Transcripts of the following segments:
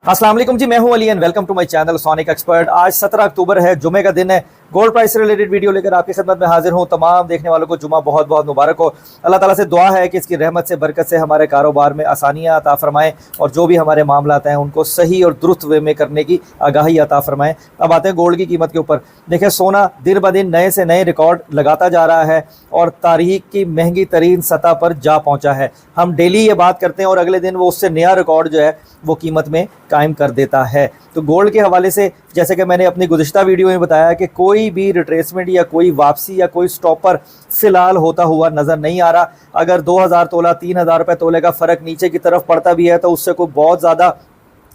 अस्सलाम वालेकुम जी, मैं हूं Ali and welcome to my channel Sonic Expert. आज 17 अक्टूबर है, जुमे का दिन है। गोल्ड प्राइस से रिलेटेड वीडियो लेकर आपकी खिदमत में हाजिर हूं। तमाम देखने वालों को जुमा बहुत बहुत मुबारक हो। अल्लाह ताला से दुआ है कि इसकी रहमत से, बरकत से हमारे कारोबार में आसानियां अता फरमाएं और जो भी हमारे मामलात हैं उनको सही और दुरुस्त वे में करने की आगाही अता फरमाएं। अब आते हैं गोल्ड की कीमत के ऊपर। देखिए, सोना दिन ब दिन नए से नए रिकॉर्ड लगाता जा रहा है और तारीख की महंगी तरीन सतह पर जा पहुँचा है। हम डेली ये बात करते हैं और अगले दिन वो उससे नया रिकॉर्ड जो है वो कीमत में कायम कर देता है। तो गोल्ड के हवाले से जैसे कि मैंने अपनी गुज़िश्ता वीडियो में बताया कि कोई भी रिट्रेसमेंट या कोई वापसी या कोई स्टॉपर फिलहाल होता हुआ नज़र नहीं आ रहा। अगर 2000 तोला 3000 रुपये तोले का फ़र्क नीचे की तरफ पड़ता भी है तो उससे कोई बहुत ज़्यादा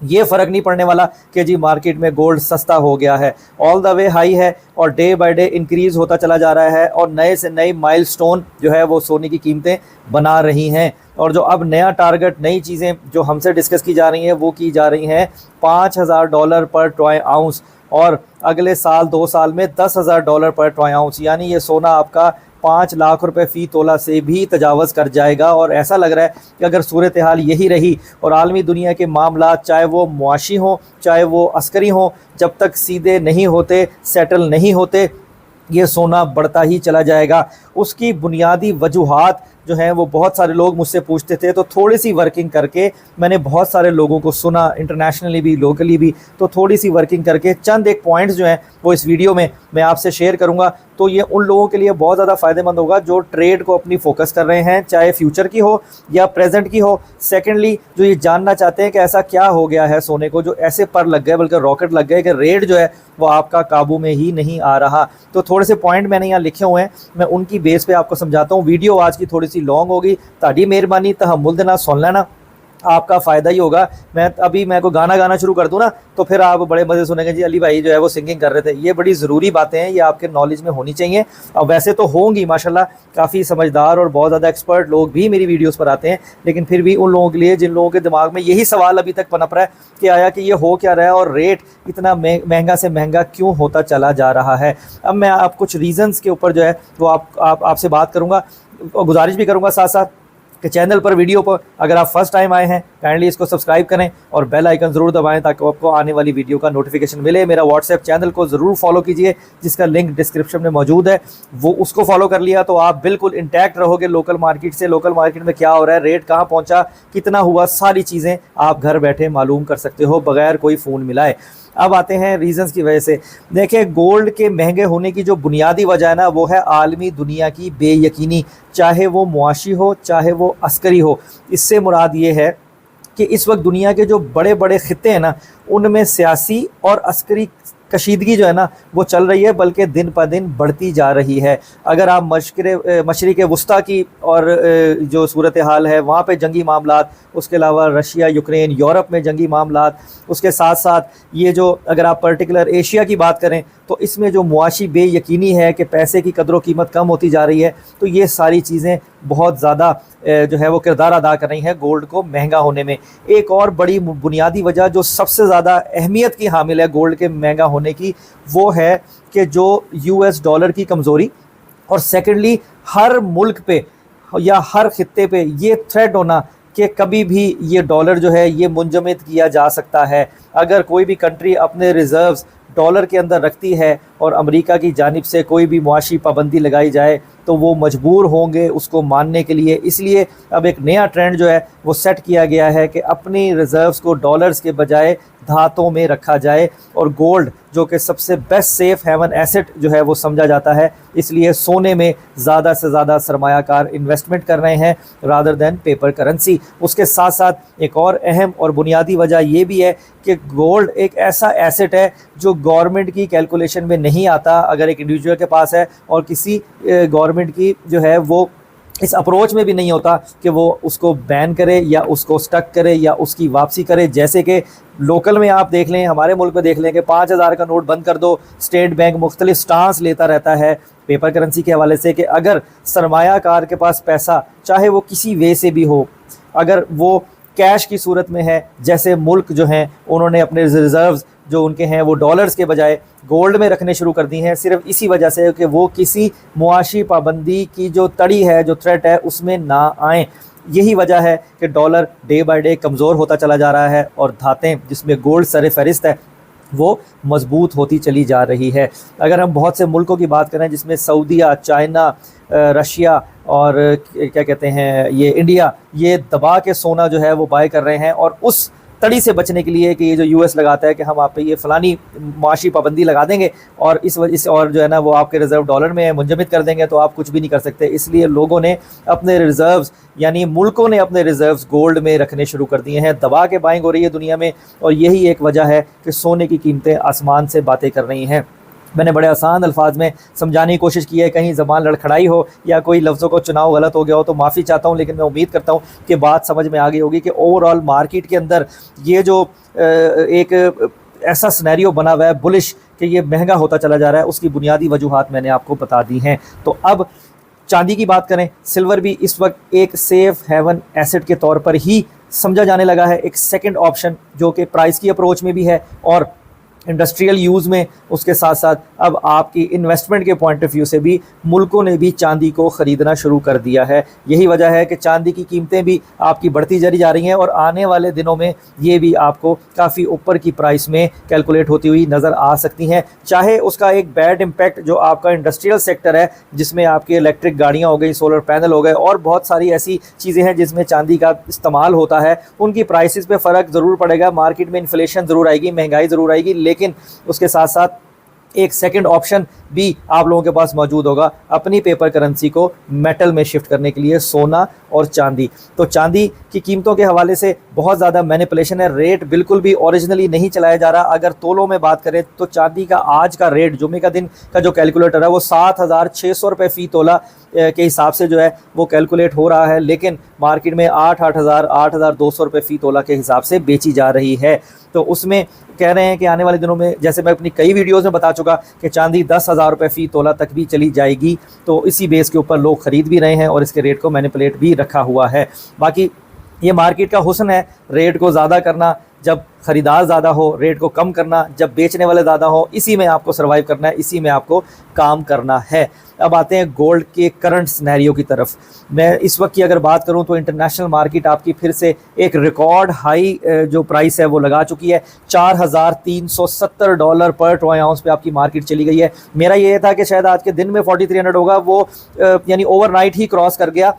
ये फ़र्क नहीं पड़ने वाला कि जी मार्केट में गोल्ड सस्ता हो गया है। ऑल द वे हाई है और डे बाय डे इंक्रीज़ होता चला जा रहा है और नए से नए माइलस्टोन जो है वो सोने की कीमतें बना रही हैं। और जो अब नया टारगेट, नई चीज़ें जो हमसे डिस्कस की जा रही हैं वो की जा रही हैं $5000 पर ट्रॉय आउंस और अगले साल 2 साल में $10,000 पर ट्रॉय आउंस। यानी ये सोना आपका 5 लाख रुपए फ़ी तोला से भी तजावज़ कर जाएगा। और ऐसा लग रहा है कि अगर सूरत हाल यही रही और आलमी दुनिया के मामलात, चाहे वो मुआशी हों चाहे वो अस्करी हों, जब तक सीधे नहीं होते, सेटल नहीं होते, ये सोना बढ़ता ही चला जाएगा। उसकी बुनियादी वजूहात जो हैं वो बहुत सारे लोग मुझसे पूछते थे, तो थोड़ी सी वर्किंग करके मैंने बहुत सारे लोगों को सुना, इंटरनेशनली भी लोकली भी, तो थोड़ी सी वर्किंग करके चंद एक पॉइंट्स जो हैं वो इस वीडियो में मैं आपसे शेयर करूंगा। तो ये उन लोगों के लिए बहुत ज़्यादा फ़ायदेमंद होगा जो ट्रेड को अपनी फोकस कर रहे हैं, चाहे फ्यूचर की हो या प्रेजेंट की हो। सेकेंडली, जो ये जानना चाहते हैं कि ऐसा क्या हो गया है सोने को जो ऐसे पर लग गए, बल्कि रॉकेट लग गए कि रेट जो है वो आपका काबू में ही नहीं आ रहा। तो थोड़े से पॉइंट मैंने यहाँ लिखे हुए हैं, मैं उनकी बेस पे आपको समझाता हूँ। वीडियो आज की थोड़ी सी लॉन्ग होगी, ताड़ी मेहरबानी तहम्मुल देना, सुन लेना, आपका फ़ायदा ही होगा। मैं को गाना गाना शुरू कर दूँ ना तो फिर आप बड़े मज़े सुनेंगे, जी अली भाई जो है वो सिंगिंग कर रहे थे। ये बड़ी ज़रूरी बातें हैं, ये आपके नॉलेज में होनी चाहिए। अब वैसे तो होंगी माशाल्लाह, काफ़ी समझदार और बहुत ज़्यादा एक्सपर्ट लोग भी मेरी वीडियोस पर आते हैं, लेकिन फिर भी उन लोगों के लिए जिन लोगों के दिमाग में यही सवाल अभी तक पनप रहा है कि आया कि ये हो क्या रहा है और रेट इतना महंगा से महंगा क्यों होता चला जा रहा है। अब मैं आप कुछ रीज़न्स के ऊपर जो है वो आपसे बात करूँगा और गुजारिश भी करूँगा साथ साथ कि चैनल पर, वीडियो पर अगर आप फर्स्ट टाइम आए हैं, काइंडली इसको सब्सक्राइब करें और बेल आइकन ज़रूर दबाएं ताकि आपको आने वाली वीडियो का नोटिफिकेशन मिले। मेरा व्हाट्सएप चैनल को ज़रूर फॉलो कीजिए जिसका लिंक डिस्क्रिप्शन में मौजूद है, वो उसको फॉलो कर लिया तो आप बिल्कुल इंटैक्ट रहोगे लोकल मार्केट से। लोकल मार्केट में क्या हो रहा है, रेट कहाँ पहुँचा, कितना हुआ, सारी चीज़ें आप घर बैठे मालूम कर सकते हो बगैर कोई फ़ोन मिलाए। अब आते हैं रीज़न्स की वजह से। देखिए, गोल्ड के महंगे होने की जो बुनियादी वजह है ना वो है आलमी दुनिया की बेयकीनी, चाहे वो मुआशी हो चाहे वो अस्करी हो। इससे मुराद ये है कि इस वक्त दुनिया के जो बड़े बड़े खित्ते हैं ना उनमें सियासी और अस्करी कशीदगी जो है ना वो चल रही है, बल्कि दिन पर दिन बढ़ती जा रही है। अगर आप मशरिक़ वस्ता की और जो सूरत हाल है वहाँ पे जंगी मामलात, उसके अलावा रशिया, यूक्रेन, यूरोप में जंगी मामलात, उसके साथ साथ ये जो अगर आप पर्टिकुलर एशिया की बात करें तो इसमें जो मुआशी बेयकीनी है कि पैसे की कदर कीमत कम होती जा रही है, तो ये सारी चीज़ें बहुत ज़्यादा जो है वो किरदार अदा कर रही हैं गोल्ड को महंगा होने में। एक और बड़ी बुनियादी वजह जो सबसे ज़्यादा अहमियत की हामिल है गोल्ड के महंगा होने की, वो है कि जो US डॉलर की कमज़ोरी और सेकेंडली हर मुल्क पे या हर खित्ते पे ये थ्रेट होना कि कभी भी ये डॉलर जो है ये मुंजमद किया जा सकता है। अगर कोई भी कंट्री अपने रिज़र्व्स डॉलर के अंदर रखती है और अमेरिका की जानिब से कोई भी मुआशी पाबंदी लगाई जाए तो वो मजबूर होंगे उसको मानने के लिए। इसलिए अब एक नया ट्रेंड जो है वो सेट किया गया है कि अपनी रिज़र्व्स को डॉलर्स के बजाय धातों में रखा जाए और गोल्ड जो कि सबसे बेस्ट सेफ हेवन एसेट जो है वो समझा जाता है, इसलिए सोने में ज़्यादा से ज़्यादा सरमायाकार इन्वेस्टमेंट कर रहे हैं रादर दैन पेपर करेंसी। उसके साथ साथ एक और अहम और बुनियादी वजह ये भी है कि गोल्ड एक ऐसा एसेट है जो गवर्नमेंट की कैलकुलेशन में नहीं आता। अगर एक इंडिविजुअल के पास है और किसी गवर्नमेंट की जो है वो इस अप्रोच में भी नहीं होता कि वो उसको बैन करे या उसको स्टक करे या उसकी वापसी करे। जैसे कि लोकल में आप देख लें, हमारे मुल्क में देख लें कि 5000 का नोट बंद कर दो, स्टेट बैंक मुख्तलिफ स्टांस लेता रहता है पेपर करेंसी के हवाले से कि अगर सरमायाकार के पास पैसा चाहे वो किसी वे से भी हो, अगर वो कैश की सूरत में है, जैसे मुल्क जो हैं उन्होंने अपने रिज़र्व्स जो उनके हैं वो डॉलर्स के बजाय गोल्ड में रखने शुरू कर दी हैं, सिर्फ इसी वजह से कि वो किसी मुआशी पाबंदी की जो तड़ी है, जो थ्रेट है, उसमें ना आएँ। यही वजह है कि डॉलर डे बाय डे कमज़ोर होता चला जा रहा है और धातें जिसमें गोल्ड सर फहरिस्त है वो मजबूत होती चली जा रही है। अगर हम बहुत से मुल्कों की बात करें जिसमें सऊदीया, चाइना, रशिया और क्या कहते हैं ये इंडिया, ये दबा के सोना जो है वो बाय कर रहे हैं और उस तड़ी से बचने के लिए कि ये जो यूएस लगाता है कि हम आप पे ये फ़लानी माशी पाबंदी लगा देंगे और इस वजह से और जो है ना वो आपके रिज़र्व डॉलर में मुंजमद कर देंगे तो आप कुछ भी नहीं कर सकते। इसलिए लोगों ने अपने रिज़र्व्स यानी मुल्कों ने अपने रिज़र्व्स गोल्ड में रखने शुरू कर दिए हैं। दबा के बाइंग हो रही है दुनिया में और यही एक वजह है कि सोने की कीमतें आसमान से बातें कर रही हैं। मैंने बड़े आसान अल्फाज में समझाने की कोशिश की है, कहीं ज़बान लड़खड़ाई हो या कोई लफ्ज़ों को चुनाव गलत हो गया हो तो माफ़ी चाहता हूँ, लेकिन मैं उम्मीद करता हूँ कि बात समझ में आ गई होगी कि ओवरऑल मार्केट के अंदर ये जो एक ऐसा सिनेरियो बना हुआ है बुलिश कि ये महंगा होता चला जा रहा है, उसकी बुनियादी वजूहात मैंने आपको बता दी हैं। तो अब चांदी की बात करें, सिल्वर भी इस वक्त एक सेफ हेवन एसेट के तौर पर ही समझा जाने लगा है, एक सेकंड ऑप्शन जो कि प्राइस की अप्रोच में भी है और इंडस्ट्रियल यूज़ में, उसके साथ साथ अब आपकी इन्वेस्टमेंट के पॉइंट ऑफ व्यू से भी मुल्कों ने भी चांदी को ख़रीदना शुरू कर दिया है। यही वजह है कि चांदी की कीमतें भी आपकी बढ़ती चली जा रही हैं और आने वाले दिनों में ये भी आपको काफ़ी ऊपर की प्राइस में कैलकुलेट होती हुई नज़र आ सकती हैं। चाहे उसका एक बैड इम्पैक्ट जो आपका इंडस्ट्रियल सेक्टर है जिसमें आपकी इलेक्ट्रिक गाड़ियाँ हो गई, सोलर पैनल हो गए और बहुत सारी ऐसी चीज़ें हैं जिसमें चांदी का इस्तेमाल होता है, उनकी प्राइसेस पे फ़र्क ज़रूर पड़ेगा। मार्केट में इन्फ्लेशन ज़रूर आएगी, महंगाई ज़रूर आएगी, लेकिन उसके साथ साथ एक सेकंड ऑप्शन भी आप लोगों के पास मौजूद होगा अपनी पेपर करेंसी को मेटल में शिफ्ट करने के लिए, सोना और चांदी। तो चांदी की कीमतों के हवाले से बहुत ज़्यादा मैनिपुलेशन है, रेट बिल्कुल भी ओरिजिनली नहीं चलाया जा रहा। अगर तोलों में बात करें तो चांदी का आज का रेट जुमे का दिन का जो कैलकुलेटर है वो 7,600 रुपये फ़ी तोला के हिसाब से जो है वो कैलकुलेट हो रहा है, लेकिन मार्केट में 8,200 रुपये फ़ी तोला के हिसाब से बेची जा रही है। तो उसमें कह रहे हैं कि आने वाले दिनों में, जैसे मैं अपनी कई वीडियोज़ में बता चुका कि चांदी 10,000 रुपये फ़ी तोला तक भी चली जाएगी। तो इसी बेस के ऊपर लोग ख़रीद भी रहे हैं और इसके रेट को मैनिपुलेट भी रखा हुआ है। बाकी ये मार्केट का हुस्न है, रेट को ज़्यादा करना, जब ख़रीदार ज़्यादा हो, रेट को कम करना, जब बेचने वाले ज़्यादा हो, इसी में आपको सर्वाइव करना है, इसी में आपको काम करना है। अब आते हैं गोल्ड के करंट सिनेरियो की तरफ। मैं इस वक्त की अगर बात करूं तो इंटरनेशनल मार्केट आपकी फिर से एक रिकॉर्ड हाई जो प्राइस है वो लगा चुकी है। $4,370 पर ट्रॉय आउंस पे आपकी मार्केट चली गई है। मेरा ये था कि शायद आज के दिन में 4300 होगा, वो यानी ओवरनाइट ही क्रॉस कर गया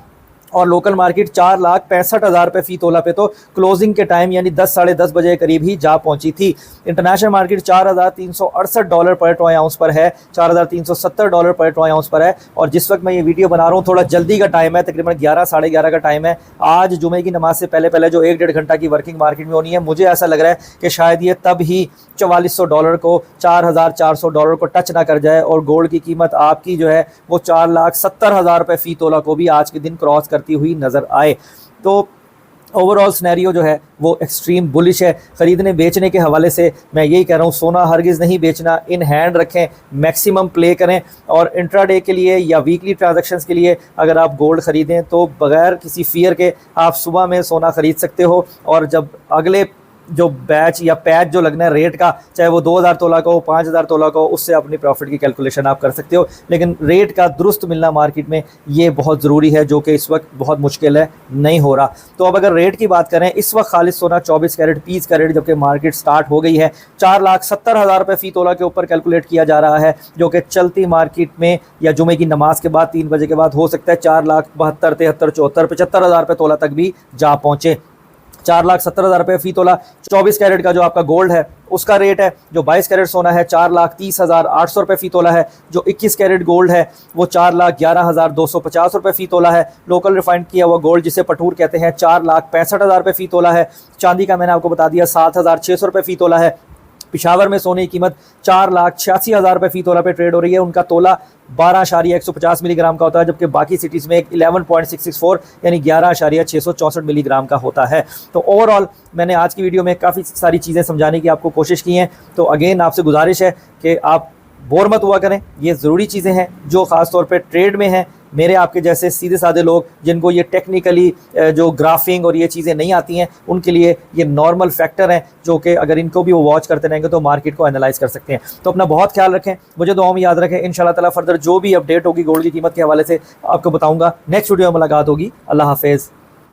और लोकल मार्केट 4,65,000 रुपये फ़ी तोला पे तो क्लोजिंग के टाइम यानी 10 साढ़े 10 बजे के करीब ही जा पहुंची थी। इंटरनेशनल मार्केट $4,368 पर ट्रॉय आउंस पर है, $4,370 पर ट्रॉय आउंस पर है। और जिस वक्त मैं ये वीडियो बना रहा हूँ थोड़ा जल्दी का टाइम है, तकरीबन 11 साढ़े 11 का टाइम है। आज जुमे की नमाज से पहले पहले जो 1-1.5 घंटा की वर्किंग मार्केट में होनी है, मुझे ऐसा लग रहा है कि शायद ये तब ही $4,400 को, $4,400 को टच ना कर जाए और गोल्ड की कीमत आपकी जो है वो 4,70,000 रुपये फ़ी तोला को भी आज के दिन क्रॉस करती हुई नज़र आए। तो ओवरऑल सिनेरियो जो है वो एक्सट्रीम बुलिश है। ख़रीदने बेचने के हवाले से मैं यही कह रहा हूँ, सोना हरगिज़ नहीं बेचना, इन हैंड रखें, मैक्सिमम प्ले करें। और इंट्राडे के लिए या वीकली ट्रांजैक्शंस के लिए अगर आप गोल्ड ख़रीदें तो बग़ैर किसी फ़ियर के आप सुबह में सोना ख़रीद सकते हो और जब अगले जो बैच या पैच जो लगना है रेट का, चाहे वो 2,000 तोला का हो, 5,000 तोला का हो, उससे अपनी प्रॉफिट की कैलकुलेशन आप कर सकते हो। लेकिन रेट का दुरुस्त मिलना मार्केट में ये बहुत ज़रूरी है, जो कि इस वक्त बहुत मुश्किल है, नहीं हो रहा। तो अब अगर रेट की बात करें, इस वक्त खालिद सोना 24 कैरेट 20 कैरेट जबकि मार्केट स्टार्ट हो गई है, 4,70,000 रुपये फ़ी तोला के ऊपर कैलकुलेट किया जा रहा है, जो कि चलती मार्केट में या जुमे की नमाज के बाद 3 बजे के बाद हो सकता है 4,72,000, 73,000, 74,000, 75,000 रुपये तोला तक भी जा पहुँचे। 4,70,000 रुपये फ़ी तोला 24 कैरेट का जो आपका गोल्ड है उसका रेट है। जो 22 कैरेट सोना है 4,30,800 रुपये फ़ी तोला है। जो 21 कैरेट गोल्ड है वो 4,11,250 रुपये फ़ी तोला है। लोकल रिफाइंड किया हुआ गोल्ड जिसे पटूर कहते हैं 4,65,000 रुपये फ़ी तोला है। चांदी का मैंने आपको बता दिया 7,600 रुपये फ़ी तोला है। पिशावर में सोने की कीमत 4,86,000 रुपये फ़ी तोला पे ट्रेड हो रही है। उनका तोला 12.150 मिलीग्राम का होता है, जबकि बाकी सिटीज़ में 11.664 यानी 11.664 मिलीग्राम का होता है। तो ओवरऑल मैंने आज की वीडियो में काफ़ी सारी चीज़ें समझाने की आपको कोशिश की हैं। तो अगेन आपसे गुजारिश है कि आप बोर मत हुआ करें, ये ज़रूरी चीज़ें हैं जो ख़ास तौर पे ट्रेड में हैं। मेरे आपके जैसे सीधे साधे लोग जिनको ये टेक्निकली जो ग्राफिंग और ये चीज़ें नहीं आती हैं, उनके लिए ये नॉर्मल फैक्टर हैं जो कि अगर इनको भी वो वॉच करते रहेंगे तो मार्केट को एनालाइज कर सकते हैं। तो अपना बहुत ख्याल रखें, मुझे दुआओं में याद रखें। इंशाल्लाह ताला फर्दर जो भी अपडेट होगी गोल्ड की कीमत के हवाले से आपको बताऊँगा। नेक्स्ट वीडियो में मुलाकात होगी। अल्लाह हाफिज़।